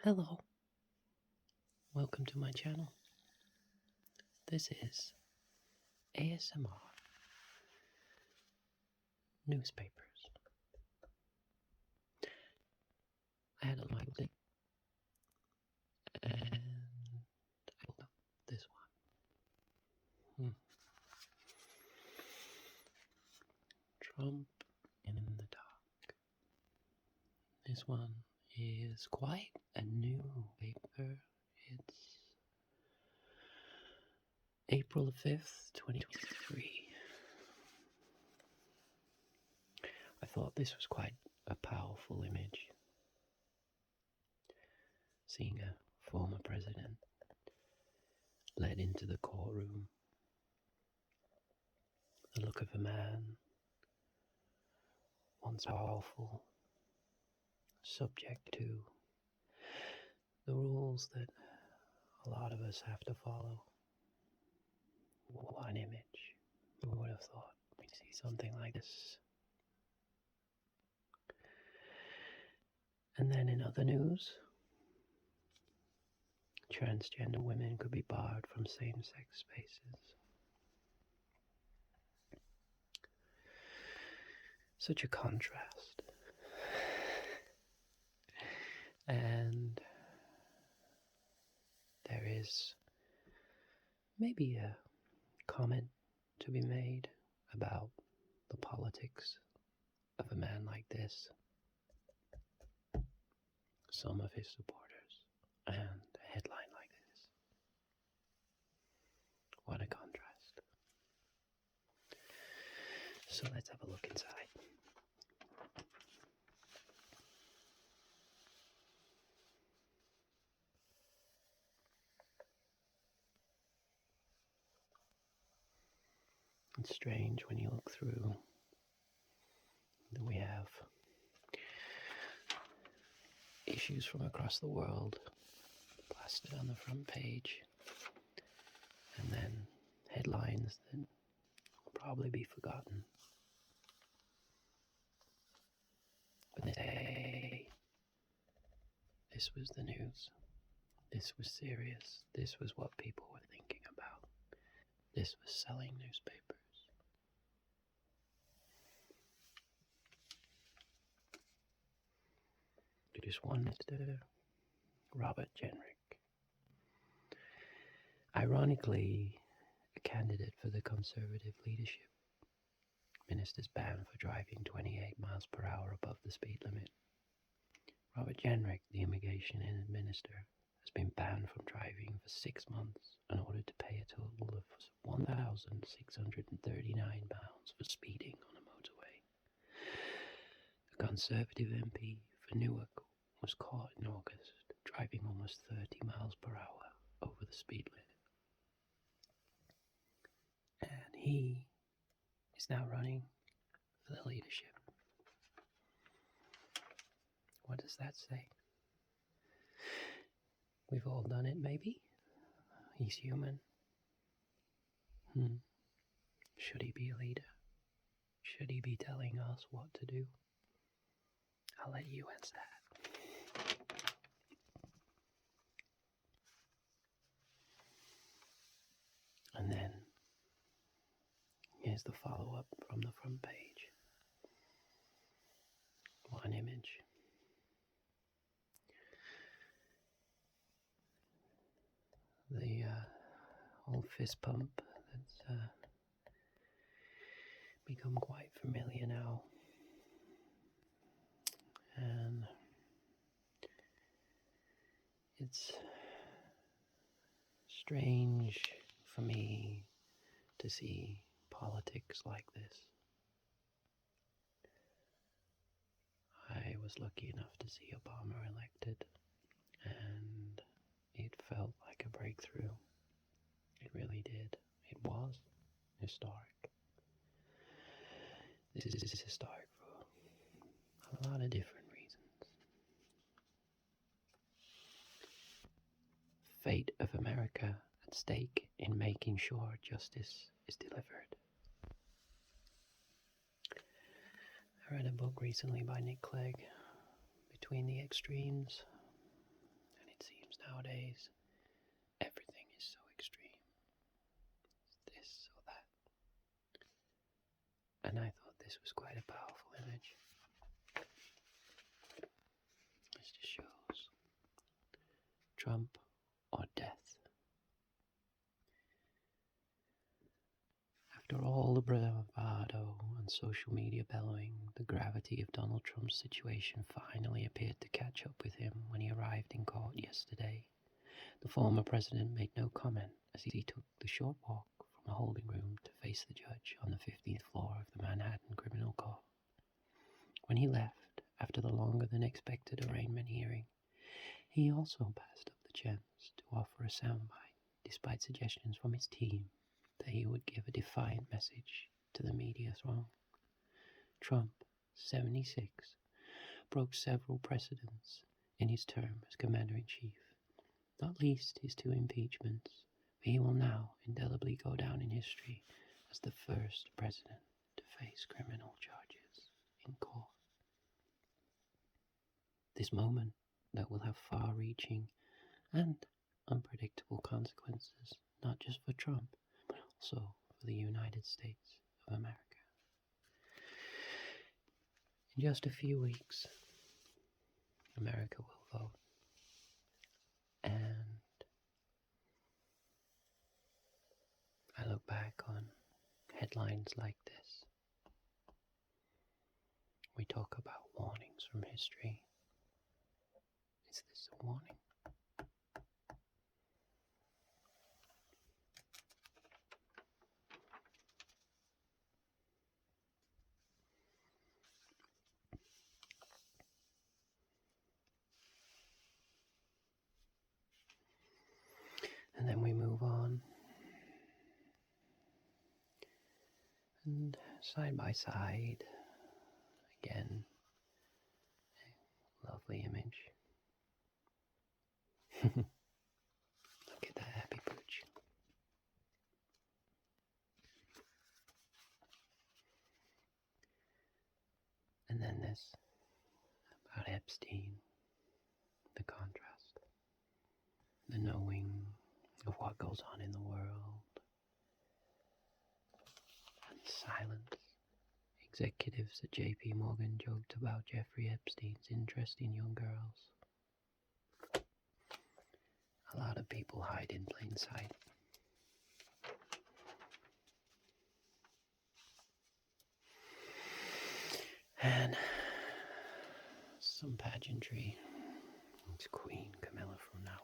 Hello, welcome to my channel. This is ASMR newspapers. I had a like it, and I pulled up this one. Trump in the dark. This one is quite a new paper. It's April 5th, 2023. I thought this was quite a powerful image. Seeing a former president led into the courtroom. The look of a man once powerful, subject to the rules that a lot of us have to follow. What an image. Who would have thought we'd see something like this? And then in other news, transgender women could be barred from same-sex spaces. Such a contrast. And there is maybe a comment to be made about the politics of a man like this, some of his supporters, and a headline like this. What a contrast. So let's have a look inside. It's strange when you look through that we have issues from across the world plastered on the front page, and then headlines that will probably be forgotten. But hey, this was the news. This was serious. This was what people were thinking about. This was selling newspapers. It is one Mr. Robert Jenrick. Ironically, a candidate for the Conservative leadership. Ministers banned for driving 28 miles per hour above the speed limit. Robert Jenrick, the immigration minister, has been banned from driving for 6 months and ordered to pay a total of £1,639 for speeding on a motorway. The Conservative MP for Newark was caught in August driving almost 30 miles per hour over the speed limit. And he is now running for the leadership. What does that say? We've all done it, maybe? He's human. Should he be a leader? Should he be telling us what to do? I'll let you answer that. And then, here's the follow-up from the front page. One image. The old fist pump that's become quite familiar now. And it's strange for me to see politics like this. I was lucky enough to see Obama elected, and it felt like a breakthrough. It really did. It was historic. This is historic for a lot of different reasons. Fate of America at stake in making sure justice is delivered. I read a book recently by Nick Clegg, Between the Extremes, Nowadays, everything is so extreme. This or that. And I thought this was quite a powerful image. This just shows Trump or death. After all the bravado and social media bellowing, the gravity of Donald Trump's situation finally appeared to catch up with him when he arrived in court yesterday. The former president made no comment as he took the short walk from a holding room to face the judge on the 15th floor of the Manhattan Criminal Court. When he left, after the longer than expected arraignment hearing, he also passed up the chance to offer a soundbite, despite suggestions from his team that he would give a defiant message to the media throng. Trump, 76, broke several precedents in his term as Commander-in-Chief, not least his 2 impeachments, but he will now indelibly go down in history as the first president to face criminal charges in court. This moment that will have far-reaching and unpredictable consequences, not just for Trump, but also for the United States of America. In just a few weeks, America will vote. And I look back on headlines like this. We talk about warnings from history. Is this a warning? And then we move on. And side by side, again, a lovely image. Look at that happy pooch. And then this about Epstein, the contrast, the knowing of what goes on in the world, and silence. Executives at JP Morgan joked about Jeffrey Epstein's interest in young girls. A lot of people hide in plain sight. And some pageantry. It's Queen Camilla from now on.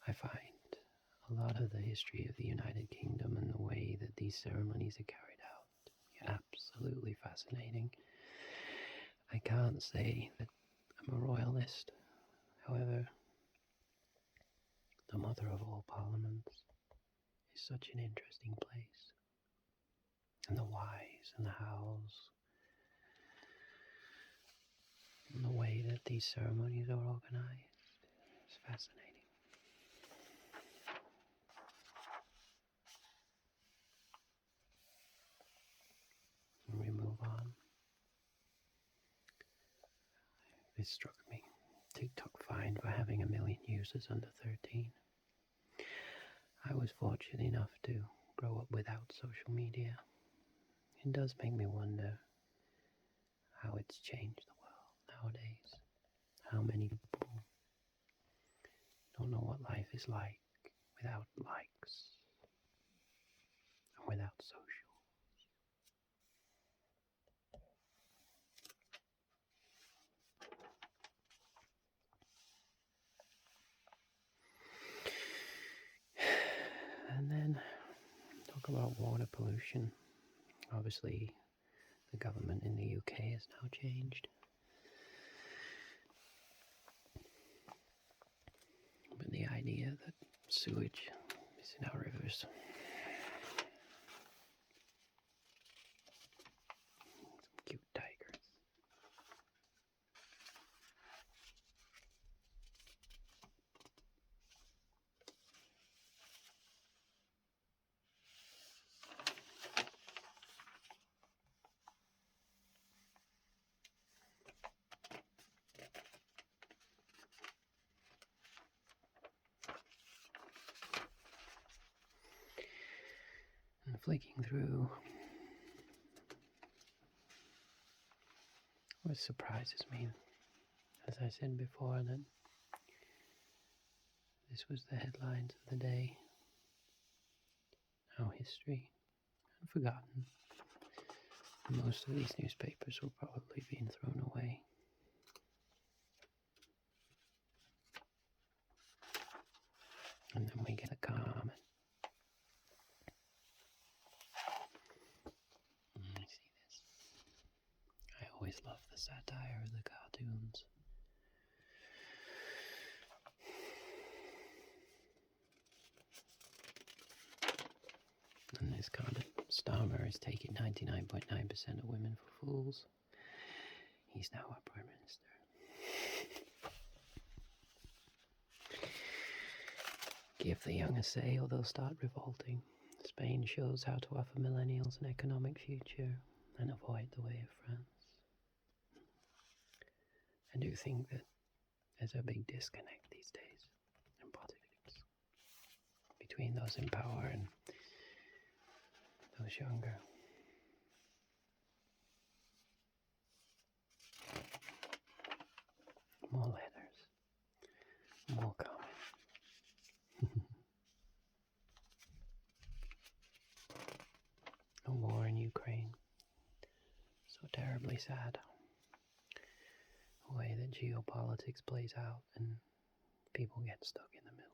I find a lot of the history of the United Kingdom and the way that these ceremonies are carried out to be absolutely fascinating. I can't say that I'm a royalist. However, the mother of all parliaments is such an interesting place. And the whys and the hows, and the way that these ceremonies are organized is fascinating. And we move on. This struck me. TikTok fined for having 1 million users under 13. I was fortunate enough to grow up without social media. It does make me wonder how it's changed the world nowadays. How many people don't know what life is like without likes and without social. And then talk about water pollution. Obviously, the government in the UK has now changed. But the idea that sewage is in our rivers. Some cute tigers. flicking through, what surprises me, as I said before, that this was the headlines of the day. Now history and forgotten. Most of these newspapers were probably being thrown away. And then we get a comment. I see this. I always love the satire of the cartoons. And this comment, Starmer is taking 99.9% of women for fools. He's now our Prime Minister. Give the young a say or they'll start revolting. Spain shows how to offer millennials an economic future and avoid the way of France. I do think that there's a big disconnect these days in politics between those in power and those younger. More letters, more comments. A war in Ukraine. So terribly sad. The way that geopolitics plays out and people get stuck in the middle.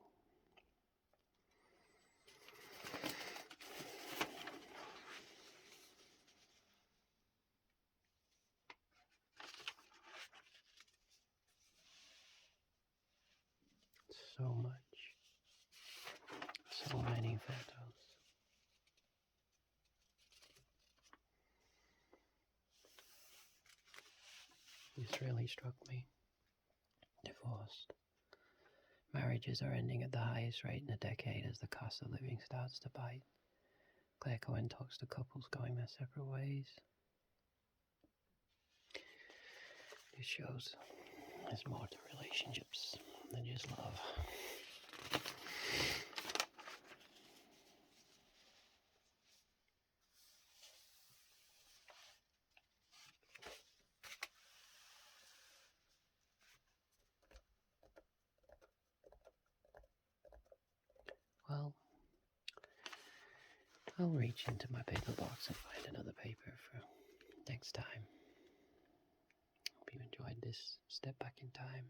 So much. So many photos. This really struck me. Divorced. Marriages are ending at the highest rate in a decade as the cost of living starts to bite. Claire Cohen talks to couples going their separate ways. This shows there's more to relationships than just love. Well, I'll reach into my paper box and find another paper for next time. Hope you enjoyed this step back in time.